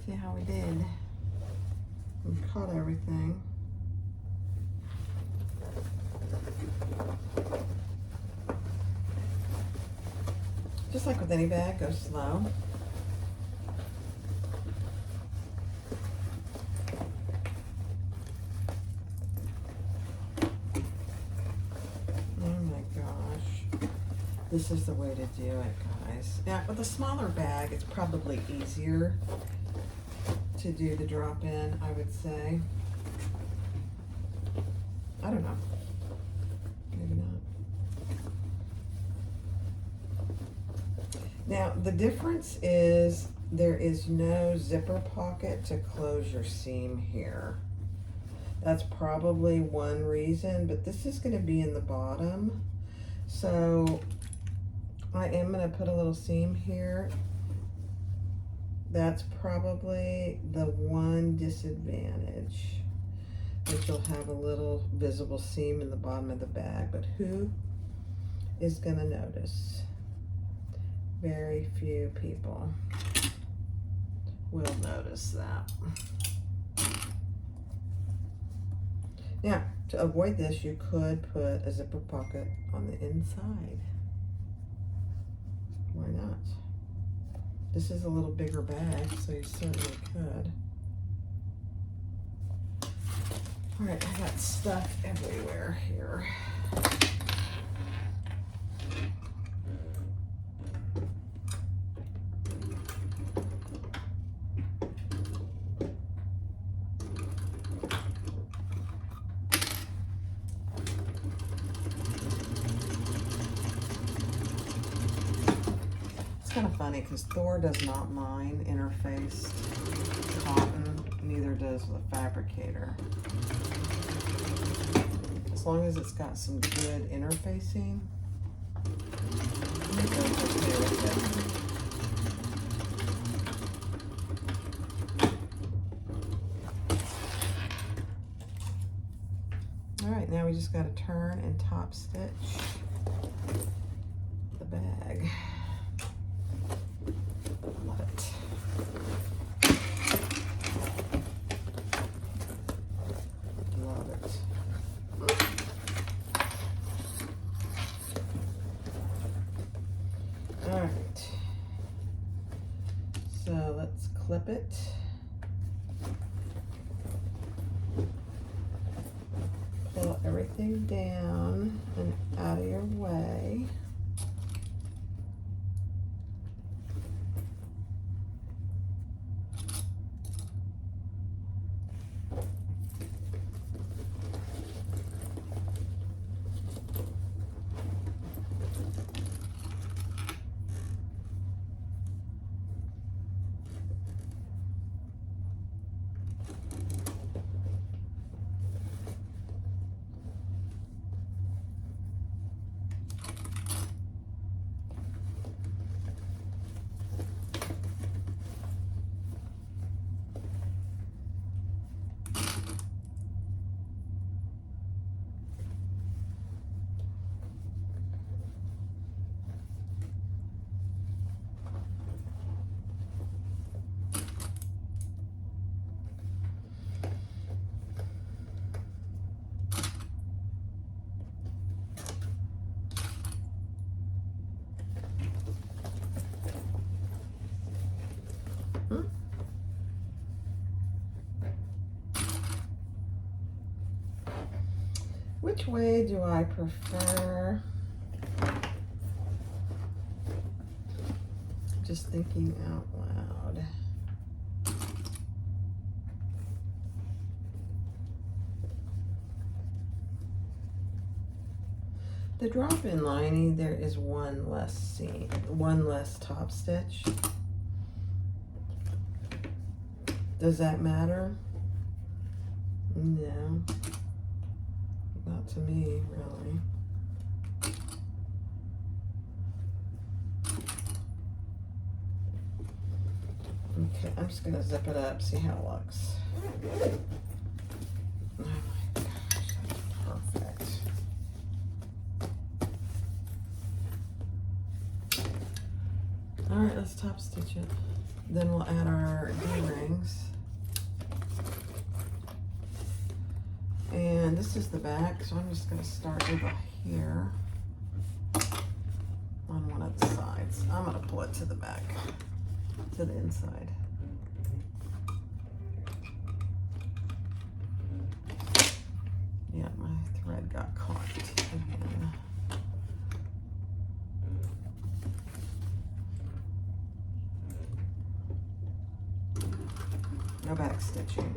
See how we did. We caught everything. Just like with any bag, go slow. Oh my gosh. This is the way to do it, guys. Now, with a smaller bag, it's probably easier to do the drop-in, I would say. I don't know. Maybe not. Now, the difference is there is no zipper pocket to close your seam here. That's probably one reason, but this is going to be in the bottom. So I am going to put a little seam here. That's probably the one disadvantage, that you'll have a little visible seam in the bottom of the bag, but who is going to notice? Very few people will notice that. Now, to avoid this, you could put a zipper pocket on the inside. Why not? This is a little bigger bag, so you certainly could. All right, I got stuff everywhere here. Kind of funny because Thor does not mind interfaced cotton, neither does the fabricator. As long as it's got some good interfacing, it goes okay with it. All right, now we just got to turn and top stitch the bag. So let's clip it. Pull everything down and out of your way. Which way do I prefer? Just thinking out loud. The drop-in lining, there is one less seam, one less top stitch. Does that matter? No. Not to me, really. Okay, I'm just gonna zip it up, see how it looks. Oh my gosh, that's perfect. All right, let's top stitch it. Then we'll add our D-rings. And this is the back, so I'm just going to start over here on one of the sides. I'm going to pull it to the back, to the inside. Yeah, my thread got caught again. No back stitching.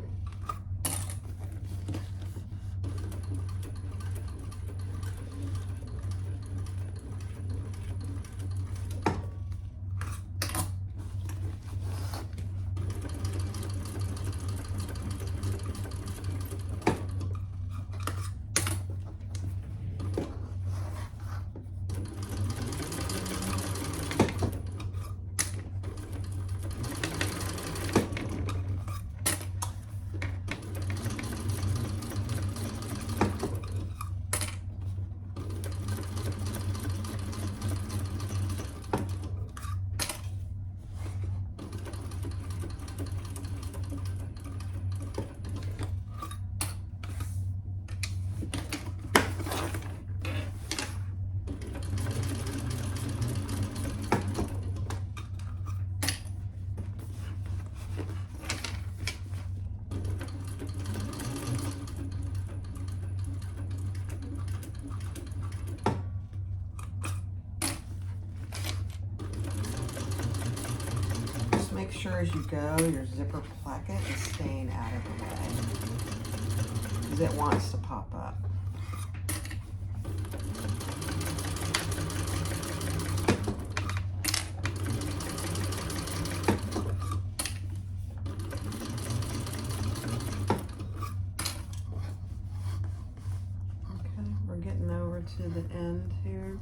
Make sure as you go, your zipper placket is staying out of the way because it wants to pop up. Okay, we're getting over to the end here.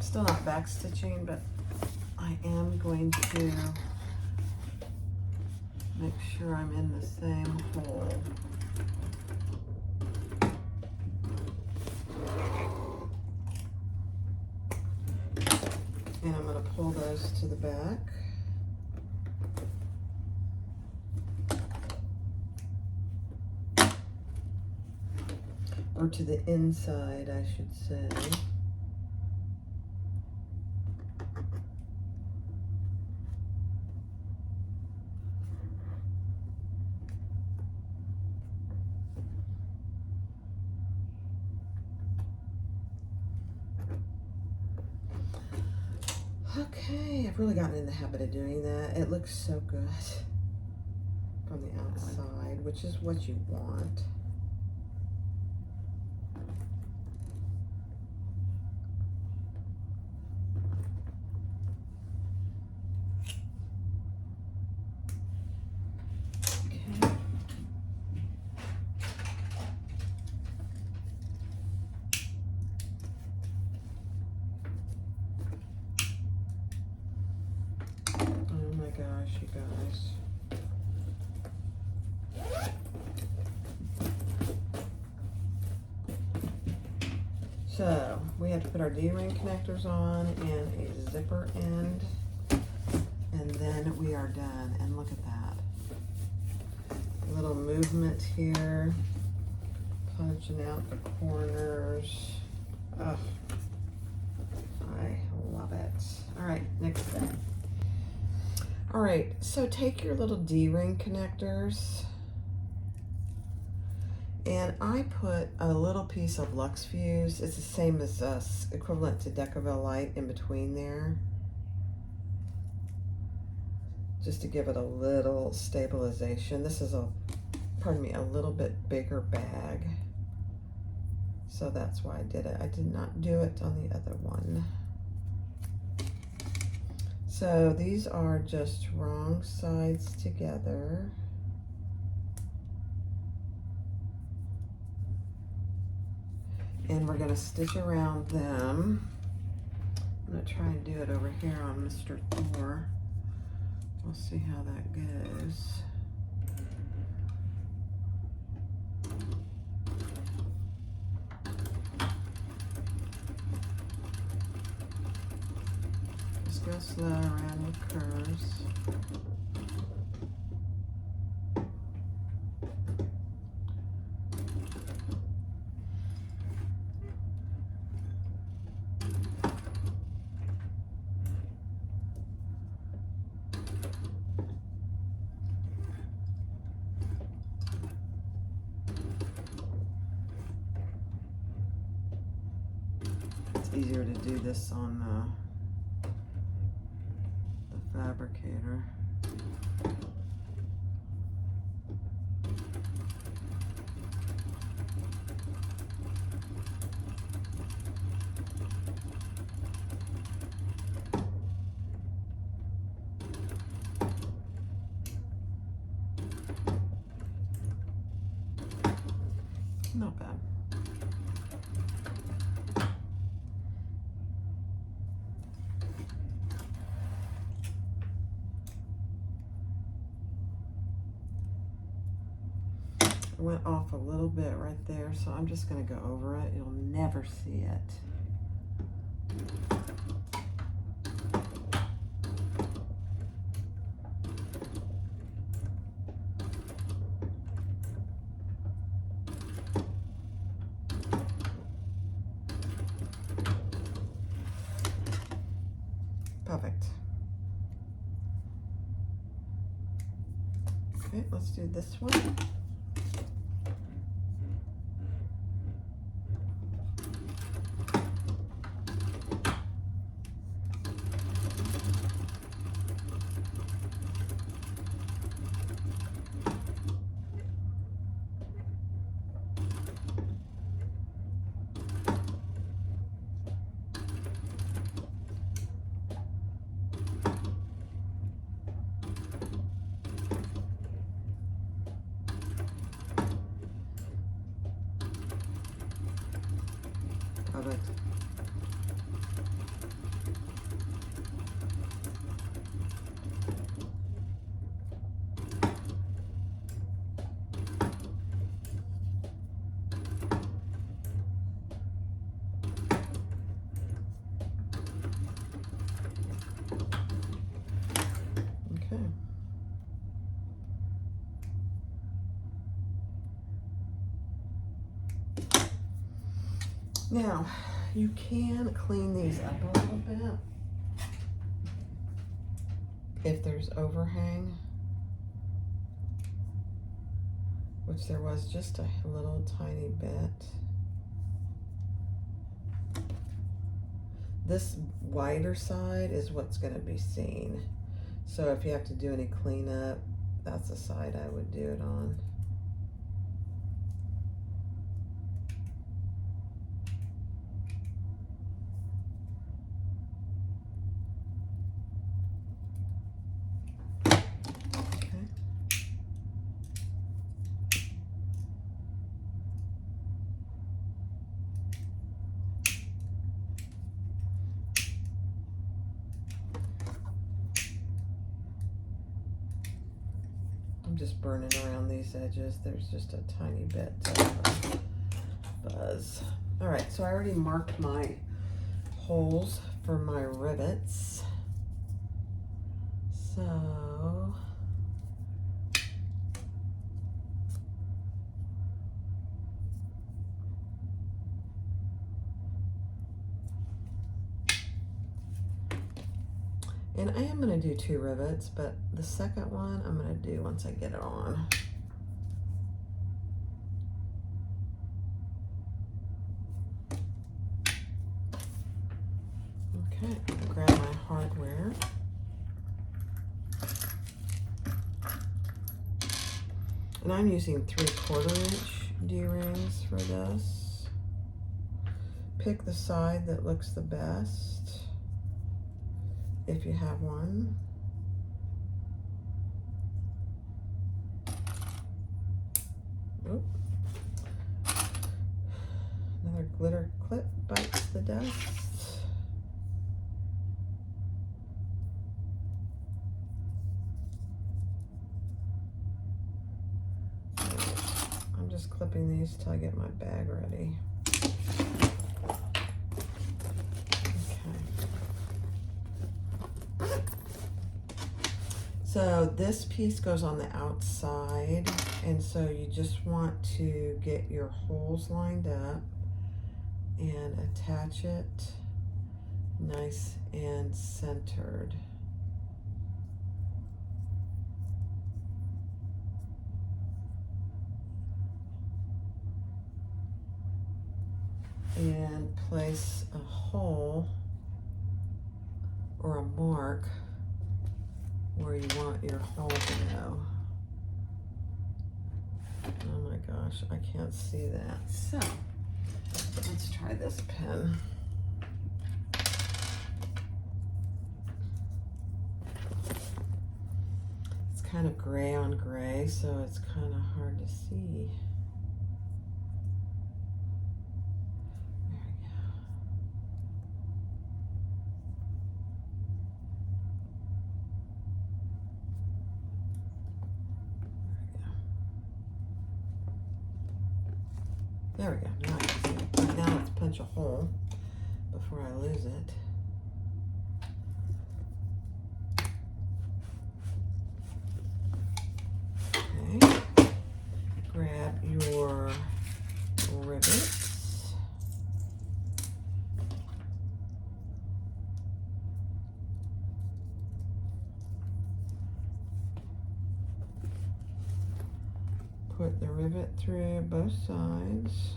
Still not back stitching, but I am going to make sure I'm in the same hole. And I'm going to pull those to the back. Or to the inside, I should say. Okay, I've really gotten in the habit of doing that. It looks so good from the outside, which is what you want. Gosh, you guys. So we have to put our D-ring connectors on and a zipper end, and then we are done. And look at that. A little movement here, punching out the corners. Oh, I love it. All right, next step. All right, so take your little D-ring connectors, and I put a little piece of Lux Fuse. It's the same as equivalent to Decaville Light in between there, just to give it a little stabilization. This is a little bit bigger bag, so that's why I did it. I did not do it on the other one. So these are just wrong sides together. And we're gonna stitch around them. I'm gonna try and do it over here on Mr. Thor. We'll see how that goes. Go slow around your curves. It's easier to do this on the fabricator. Not bad. It went off a little bit right there, so I'm just going to go over it. You'll never see it. Perfect. Okay, let's do this one. Perfect. Okay. Now, you can clean these up a little bit if there's overhang, which there was just a little tiny bit. This wider side is what's going to be seen. So if you have to do any cleanup, that's the side I would do it on. I'm just burning around these edges. There's just a tiny bit of buzz. All right, so I already marked my holes for my rivets. So and I am going to do 2 rivets, but the second one I'm going to do once I get it on. Okay, I'll grab my hardware. And I'm using 3/4 inch D-rings for this. Pick the side that looks the best, if you have one. Oop. Another glitter clip bites the dust. I'm just clipping these till I get my bag ready. So this piece goes on the outside, and so you just want to get your holes lined up and attach it nice and centered. And place a hole or a mark where you want your hole to go. Oh my gosh, I can't see that. So let's try this pen. It's kind of gray on gray, so it's kind of hard to see. There we go. Now I can see it. Right now let's punch a hole before I lose it. Okay. Grab your rivets. Put the rivet through both sides.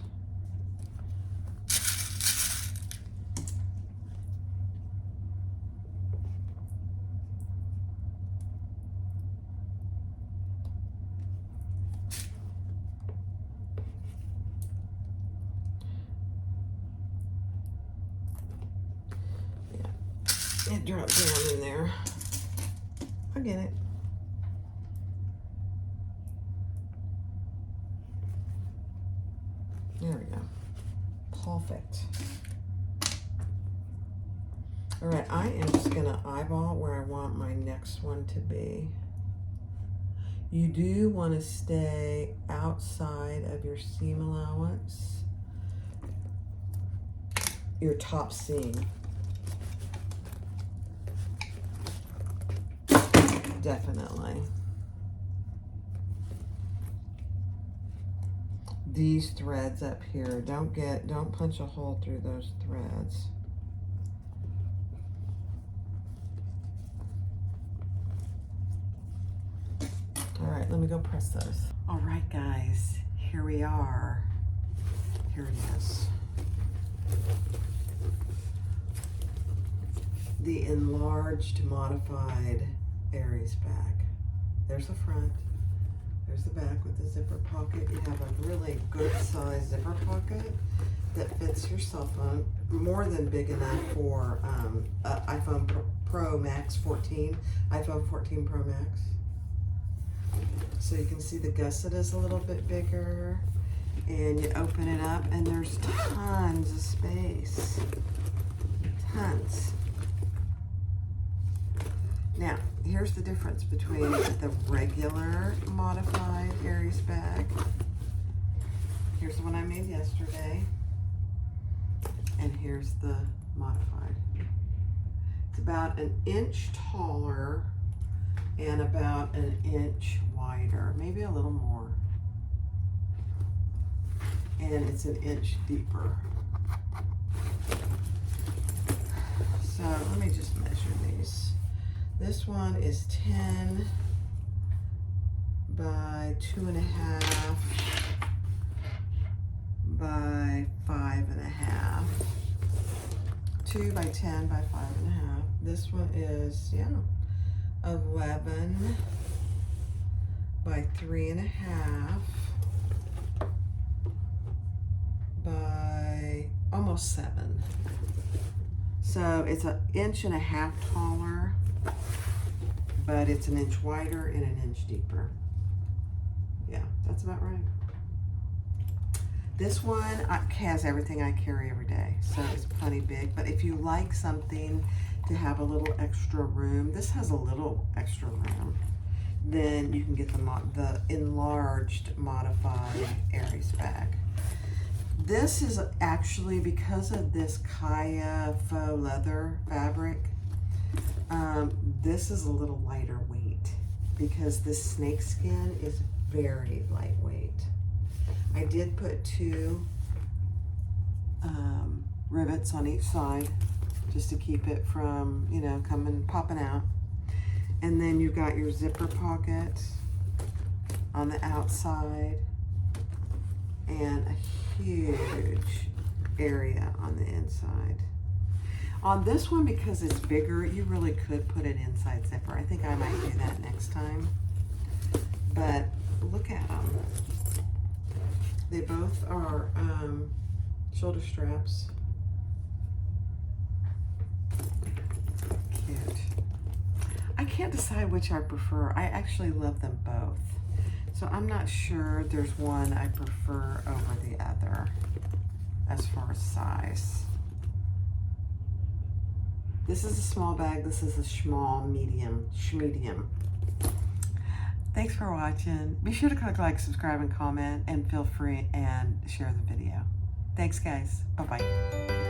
Yeah, it dropped down in there. I get it. There we go. Perfect. All right, I am just gonna eyeball where I want my next one to be. You do want to stay outside of your seam allowance, your top seam. Definitely. These threads up here, don't punch a hole through those threads. All right, let me go press those. All right, guys, here we are. Here it is. The enlarged, modified Aries bag. There's the front. There's the back with the zipper pocket. You have a really good size zipper pocket that fits your cell phone, more than big enough for iPhone Pro Max 14, iPhone 14 Pro Max. So you can see the gusset is a little bit bigger, and you open it up and there's tons of space, tons. Now, here's the difference between the regular modified Aries bag. Here's the one I made yesterday. And here's the modified. It's about an inch taller and about an inch wider, maybe a little more. And it's an inch deeper. So let me just measure these. This one is 10 by 2.5 by 5.5. 2 by 10 by 5.5. This one is, 11 by 3.5 by almost 7. So it's an inch and a half taller, but it's an inch wider and an inch deeper. Yeah, that's about right. This one has everything I carry every day, so it's plenty big. But if you like something to have a little extra room, this has a little extra room, then you can get the enlarged modified Aries bag. This is actually, because of this Kaya faux leather fabric, this is a little lighter weight. because this snake skin is very lightweight. I did put 2 rivets on each side just to keep it from, you know, popping out. And then you've got your zipper pocket on the outside and a huge area on the inside. On this one, because it's bigger, you really could put an inside zipper. I think I might do that next time. But look at them. They both are shoulder straps. Cute. I can't decide which I prefer. I actually love them both. So I'm not sure there's one I prefer over the other as far as size. This is a small bag. This is a small, medium, schmedium. Thanks for watching. Be sure to click like, subscribe, and comment, and feel free and share the video. Thanks, guys. Bye-bye.